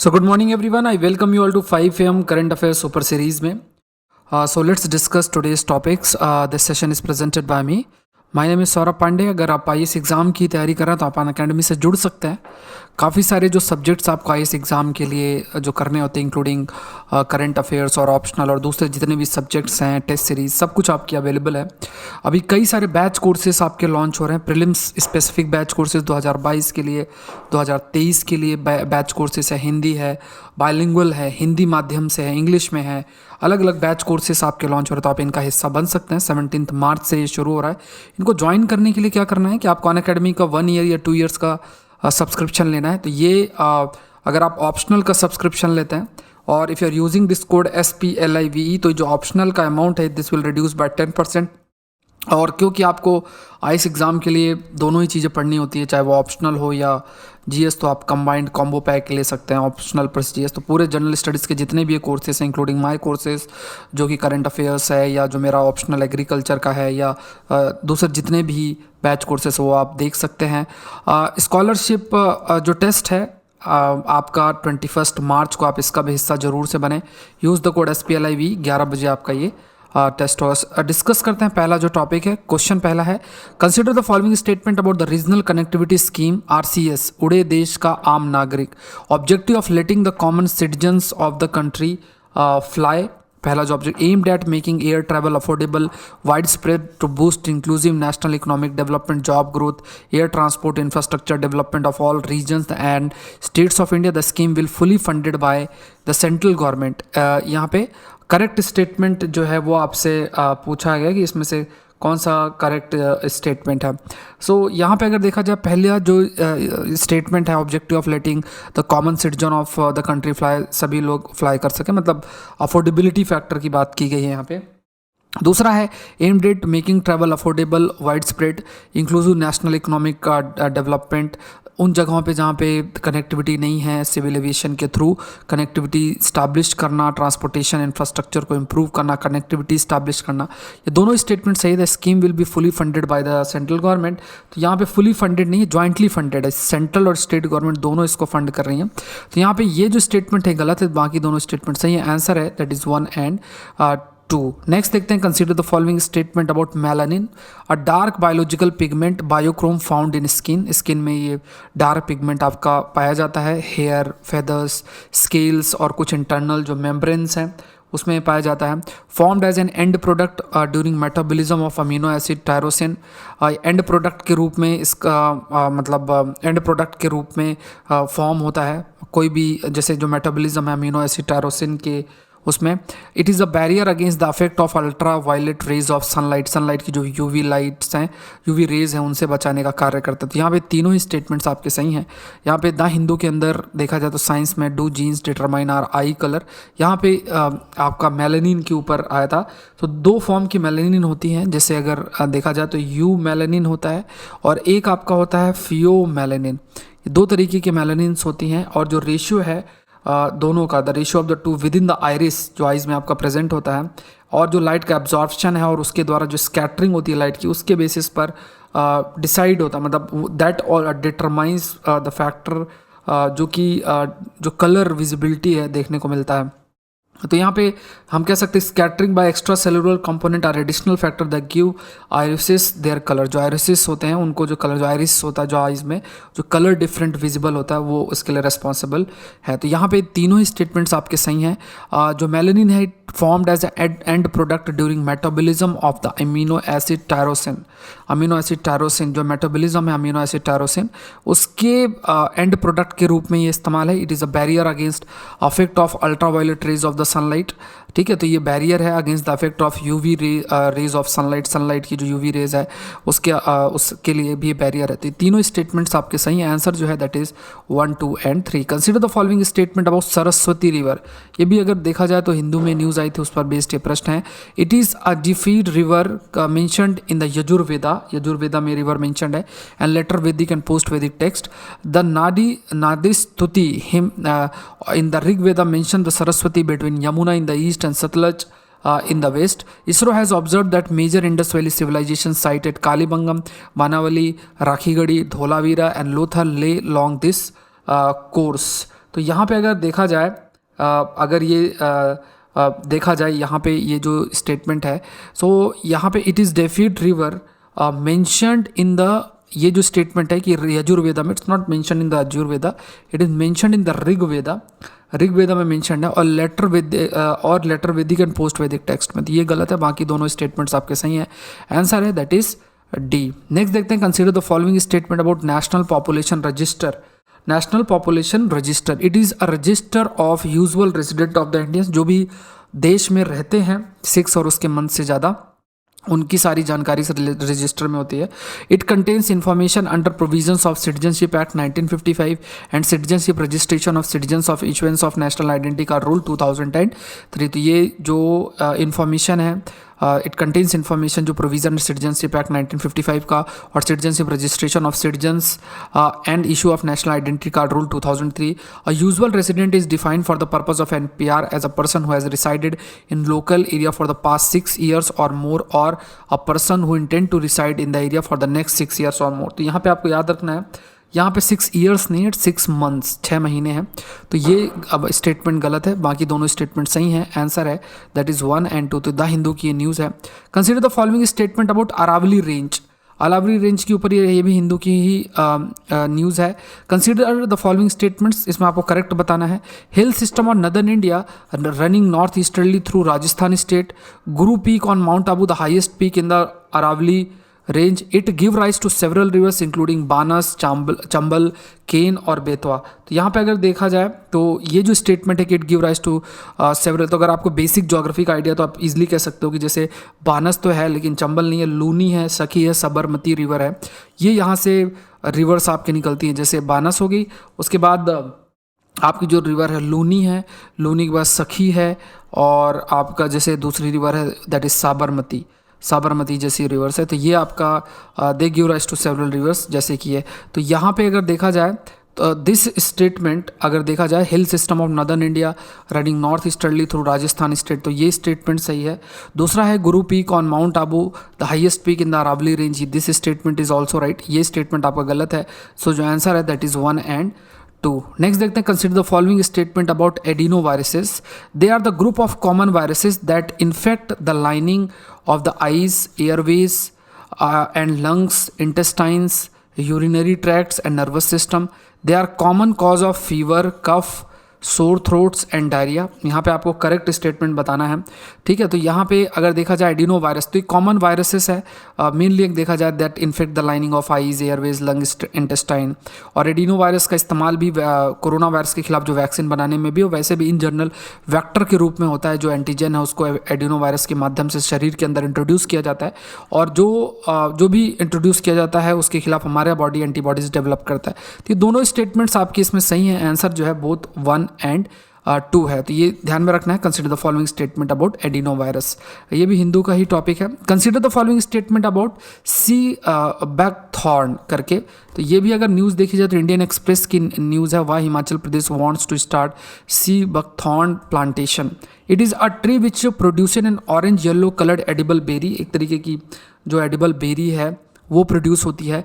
So good morning everyone. I welcome you all to 5 am current affairs super series में. So let's discuss today's topics. This session is presented by me. My name is Saurabh Pandey. अगर आप IAS exam की तैयारी कर रहे हैं तो आप अनअकैडमी से जुड़ सकते हैं. काफ़ी सारे जो सब्जेक्ट्स आपको IAS एग्ज़ाम के लिए जो करने होते हैं इंक्लूडिंग करंट अफेयर्स और ऑप्शनल और दूसरे जितने भी सब्जेक्ट्स हैं, टेस्ट सीरीज, सब कुछ आपकी अवेलेबल है. अभी कई सारे बैच कोर्सेज आपके लॉन्च हो रहे हैं. प्रीलिम्स स्पेसिफिक बैच कोर्सेज 2022 के लिए, 2023 के लिए बैच कोर्सेज है. हिंदी है, बाइलिंगुअल है, हिंदी माध्यम से है, इंग्लिश में है. अलग अलग बैच कोर्सेज आपके लॉन्च हो रहे हैं तो आप इनका हिस्सा बन सकते हैं. 17 मार्च से ये शुरू हो रहा है. इनको ज्वाइन करने के लिए क्या करना है कि आपको अनअकैडमी का 1 ईयर या 2 ईयर्स का सब्सक्रिप्शन लेना है. तो ये अगर आप ऑप्शनल का सब्सक्रिप्शन लेते हैं और if you are using this code SPLIVE तो जो ऑप्शनल का अमाउंट है दिस विल रिड्यूस बाय 10%. और क्योंकि आपको IAS एग्ज़ाम के लिए दोनों ही चीज़ें पढ़नी होती है, चाहे वो ऑप्शनल हो या GS, तो आप कंबाइंड कॉम्बो पैक ले सकते हैं ऑप्शनल प्लस GS. तो पूरे जनरल स्टडीज़ के जितने भी ये कोर्सेज हैं इंक्लूडिंग माई कोर्सेज जो कि करंट अफेयर्स है या जो मेरा ऑप्शनल एग्रीकल्चर का है या दूसरे जितने भी बैच कोर्सेज वो आप देख सकते हैं. स्कॉलरशिप जो टेस्ट है आपका 21 मार्च को, आप इसका भी हिस्सा ज़रूर से बने. Use the code SPLIVE. 11 बजे आपका ये टेस्ट और डिस्कस करते हैं. पहला जो टॉपिक है, क्वेश्चन पहला है, consider the following statement about the regional connectivity scheme RCS, उड़े देश का आम नागरिक. Objective of letting the common citizens of the country fly. पहला जो object, aimed at making air travel affordable, wide spread to boost inclusive national economic development, job growth, air transport infrastructure development of all regions and states of India. The scheme will fully funded by the central government. यहाँ पे correct statement जो है वो आपसे पूछा गया कि इसमें से कौन सा करेक्ट स्टेटमेंट है. सो यहाँ पे अगर देखा जाए, पहला जो स्टेटमेंट है, objective of letting the common citizen of the country fly, सभी लोग फ्लाई कर सकें, मतलब अफोर्डेबिलिटी फैक्टर की बात की गई है यहाँ पे. दूसरा है aimed at making travel affordable, wide spread inclusive national economic development. उन जगहों पे जहाँ पे कनेक्टिविटी नहीं है, सिविल एविएशन के थ्रू कनेक्टिविटी इस्टाब्लिश करना, ट्रांसपोर्टेशन इंफ्रास्ट्रक्चर को इम्प्रूव करना, कनेक्टिविटी इस्टाब्लिश करना. ये दोनों स्टेटमेंट सही है. Scheme will be fully funded by the central government. तो यहाँ पे फुली फंडेड नहीं है, जॉइंटली फंडेड है. सेंट्रल और स्टेट गवर्नमेंट दोनों इसको फंड कर रही हैं. तो यहाँ पे ये जो स्टेटमेंट है गलत है, बाकी दोनों स्टेटमेंट सही है. आंसर है दैट इज़ 1 and 2. नेक्स्ट देखते हैं, consider the following statement about melanin, a dark biological pigment biochrome found in skin. Skin में ये डार्क पिगमेंट आपका पाया जाता है. हेयर, फेदर्स, स्केल्स और कुछ इंटरनल जो मेम्ब्रेन्स हैं उसमें पाया जाता है. Formed as an end product during metabolism of amino acid tyrosine. End product के रूप में इसका मतलब एंड प्रोडक्ट के रूप में फॉर्म होता है कोई भी, जैसे जो मेटाबॉलिज्म है अमीनो एसिड टायरोसिन के उसमें. It is a barrier against the affect of ultra violet rays of sunlight. Sunlight की जो UV लाइट्स हैं, UV रेज हैं, उनसे बचाने का कार्य करता है. तो यहाँ पे तीनों ही स्टेटमेंट्स आपके सही हैं. यहाँ पे द हिंदू के अंदर देखा जाए तो साइंस में do genes determine our eye colour, यहाँ पे आपका मेलानिन के ऊपर आया था. तो 2 फॉर्म की मेलानिन होती हैं, जैसे अगर देखा जाए तो यू मेलानिन होता है और एक आपका होता है फियो मेलानिन. 2 तरीके की मेलानिन्स होती हैं और जो रेशियो है दोनों का, the ratio of the 2 with in the iris, जो आइज में आपका प्रेजेंट होता है, और जो लाइट का एब्जॉर्प्शन है और उसके द्वारा जो स्कैटरिंग होती है लाइट की, उसके बेसिस पर डिसाइड होता है, मतलब दैट और डिटरमाइंस द फैक्टर जो कि जो कलर विजिबिलिटी है देखने को मिलता है. तो यहाँ पे हम कह सकते हैं scattering by extra cellular component are additional factor that give irises their colour. जो आयरिसिस होते हैं उनको जो कलर, जो आयरिस होता है जो आइज में जो कलर डिफरेंट विजिबल होता है वो उसके लिए रिस्पॉन्सिबल है. तो यहाँ पे तीनों ही स्टेटमेंट्स आपके सही हैं. जो मेलानिन है formed as end product during metabolism of the amino acid tyrosine. Amino acid tyrosine जो मेटाबॉलिज्म है अमीनो एसिड टायरोसिन, उसके एंड प्रोडक्ट के रूप में ये इस्तेमाल है. It is a barrier against affect of ultra violet rays of the sunlight. ठीक है, तो ये बैरियर है against the effect of UV rays of sunlight. Sunlight की जो UV रेज है उसके लिए भी बैरियर है. तो तीनों स्टेटमेंट्स आपके सही हैं. आंसर जो है that is 1, 2 and 3. Consider the following statement about Saraswati river. ये भी अगर देखा जाए तो हिंदू में न्यूज़ आई थी, उस पर बेस्ड ये प्रश्न है. It is a deified river mentioned in the Yajurveda. Yajurveda में रिवर मेंशनड है and later Vedic and post Vedic text. The Nadi Stuti hymn in the Rigveda mention the Saraswati between Yamuna in the east and Satluj in the west. ISRO has observed that major Indus Valley civilization site at Kalibangam, Manavali, Rakhigadi, Dholavira and Lothal lay along this course. तो यहाँ पे अगर देखा जाए अगर ये देखा जाए यहाँ पे ये जो स्टेटमेंट है, सो यहाँ पे it is डेफिड river mentioned in the, ये जो स्टेटमेंट है कि यजुर्वेदा में, it's not mentioned in the Yajurveda, it is mentioned in the Rigveda, Rigveda में मेंशन्ड है, और letter Vedic and post Vedic text में। तो ये गलत है, बाकी दोनों स्टेटमेंट्स आपके सही हैं। आंसर है दैट इज डी। नेक्स्ट देखते हैं, consider the following statement about national population register. National population register, it is a resistor of usual resident of the Indians, जो भी देश में रहते हैं 6 और उसके मंथ से ज़्यादा, उनकी सारी जानकारी से रजिस्टर में होती है। It contains information under provisions of citizenship act 1955 and citizenship registration of citizens of issuance of national identity card rule 2003। तो ये जो इंफॉर्मेशन है, इट कंटेन्स इंफॉर्मेशन जो प्रोविजन सिटीजनशिप एक्ट 1955 का और citizenship registration of citizens and issue of national identity card rule 2003। A usual resident is defined for the purpose of NPR as a person who has resided in local area for the past 6 years or more, or a person who intend to reside in the area for the next 6 years or मोर। तो यहाँ पे आपको याद रखना है, यहाँ पे 6 years नहीं है, 6 months, 6 महीने हैं। तो ये अब स्टेटमेंट गलत है, बाकी दोनों स्टेटमेंट सही हैं। आंसर है दैट इज़ 1 and 2। तो द हिंदू की ये न्यूज़ है। Consider the following statement about Aravalli range. Aravalli range के ऊपर ये भी हिंदू की ही न्यूज़ है। कंसीडर द फॉलोइंग स्टेटमेंट्स, इसमें आपको करेक्ट बताना है। Hill system of northern India running north easterly through Rajasthan state, Guru peak on mount Abu the highest peak in the Aravalli range, it give rise to several rivers including Banas, Chambal, Ken और बेतवा। तो यहाँ पे अगर देखा जाए तो ये जो स्टेटमेंट है कि it give rise to several, तो अगर आपको बेसिक ज्योग्राफी का आइडिया तो आप इजीली कह सकते हो कि जैसे बानस तो है लेकिन चंबल नहीं है, लूनी है, सखी है, साबरमती रिवर है, ये यहाँ से रिवर्स आपके निकलती हैं। जैसे बानस हो गई, उसके बाद आपकी जो रिवर है लूनी है, लूनी के बाद सखी है, और आपका जैसे दूसरी रिवर है दैट इज साबरमती, साबरमती जैसी रिवर्स है। तो ये आपका they give rise to several rivers जैसे कि है। तो यहाँ पे अगर देखा जाए तो दिस स्टेटमेंट अगर देखा जाए, hill system of northern India running north easterly through Rajasthan state, तो ये स्टेटमेंट सही है। दूसरा है Guru peak on mount Abu the highest peak in the Aravalli range, this statement is also right, ये स्टेटमेंट आपका गलत है। सो जो आंसर है दैट इज 1 and 2। नेक्स्ट देखते हैं, consider the following statement about adenoviruses. They are the group of common viruses that infect the lining of the eyes, airways and lungs, intestines, urinary tracts and nervous system. They are common cause of fever, cough, सोर throats and diarrhoea. यहाँ पे आपको correct statement बताना है, ठीक है। तो यहाँ पे अगर देखा जाए एडिनो वायरस, तो ये कॉमन वायरसेस है, मेनली एक देखा जाए that infect the lining of eyes, Airways, lungs, intestine. और एडिनो वायरस का इस्तेमाल भी कोरोना वायरस के खिलाफ जो वैक्सीन बनाने में भी, और वैसे भी इन जनरल वेक्टर के रूप में होता है। जो एंटीजन है उसको एडिनो वायरस के माध्यम से शरीर के अंदर इंट्रोड्यूस किया जाता है, और जो भी इंट्रोड्यूस किया जाता है उसके खिलाफ हमारा बॉडी एंटीबॉडीज डेवलप करता है। तो ये दोनों स्टेटमेंट्स आपकी इसमें सही हैं। आंसर जो है बोथ 1 and 2 है। तो ये ध्यान में रखना है, consider the following statement about adeno virus, ये भी हिंदू का ही टॉपिक है। Consider the following statement about sea buckthorn करके, तो ये भी अगर न्यूज़ देखी जाए तो इंडियन एक्सप्रेस की न्यूज़ है। वह Himachal Pradesh wants to start sea buckthorn plantation. It is a tree which produce an orange yellow coloured edible berry, एक तरीके की जो एडिबल बेरी है वो प्रोड्यूस होती है,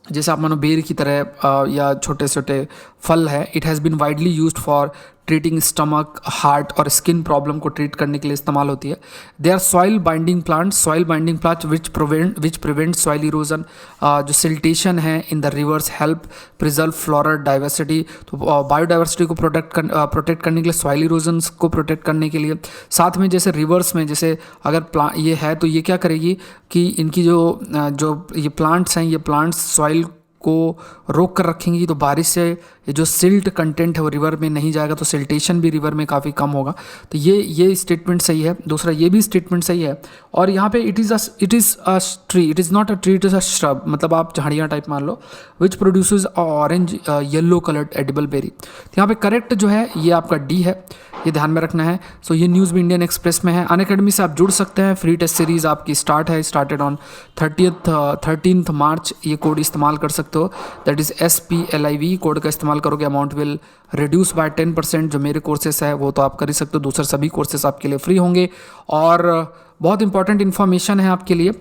जैसे आप मानो बेर की तरह या छोटे छोटे फल है। It has been widely used for treating stomach, heart और स्किन प्रॉब्लम को ट्रीट करने के लिए इस्तेमाल होती है। They are soil binding plants, soil binding plants which prevent soil erosion. जो सिल्टेशन है in the rivers help preserve floral diversity, तो बायोडाइवर्सिटी को प्रोटेक्ट करने के लिए, सॉइल इरोजन को प्रोटेक्ट करने के लिए। साथ में जैसे रिवर्स में जैसे अगर ये है तो ये क्या करेगी कि इनकी जो ये प्लांट्स हैं, ये प्लांट्स सॉइल को रोक कर रखेंगी, तो बारिश से ये जो सिल्ट कंटेंट है वो रिवर में नहीं जाएगा, तो सिल्टेशन भी रिवर में काफ़ी कम होगा। तो ये स्टेटमेंट सही है। दूसरा ये भी स्टेटमेंट सही है। और यहाँ पे it is a tree, it is not a tree, it is a shrub, मतलब आप झाड़ियाँ टाइप मान लो, which produces orange yellow coloured edible berry. तो यहाँ पे करेक्ट जो है ये आपका डी है, ये ध्यान में रखना है। सो ये न्यूज़ भी इंडियन एक्सप्रेस में है। अनअकैडमी से आप जुड़ सकते हैं, फ्री टेस्ट सीरीज़ आपकी स्टार्टेड ऑन 13 मार्च। ये कोड इस्तेमाल कर सकते हो, दैट इज़ SPLIV कोड का इस्तेमाल करोगे, अमाउंट विल रिड्यूस बाय 10%। जो मेरे कोर्सेस है वो तो आप कर ही सकते हो, दूसरे सभी कोर्सेस आपके लिए फ्री होंगे। और बहुत इंपॉर्टेंट इन्फॉर्मेशन है आपके लिए,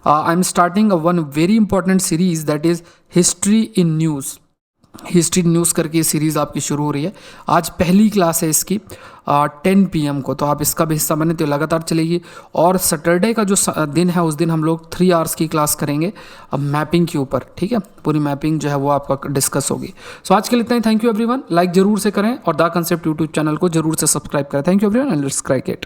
I am starting one very important series that is history in news. History news करके ये सीरीज़ आपकी शुरू हो रही है। आज पहली क्लास है इसकी 10 PM को, तो आप इसका भी हिस्सा बने तो लगातार चलेगी। और सैटरडे का जो दिन है उस दिन हम लोग 3 आवर्स की क्लास करेंगे अब मैपिंग के ऊपर, ठीक है। पूरी मैपिंग जो है वो आपका डिस्कस होगी। सो आज के लिए इतना ही। Thank you everyone. लाइक जरूर से करें और द कंसेप्ट यूट्यूब चैनल को जरूर से सब्सक्राइब करें। Thank you everyone and let's crack it.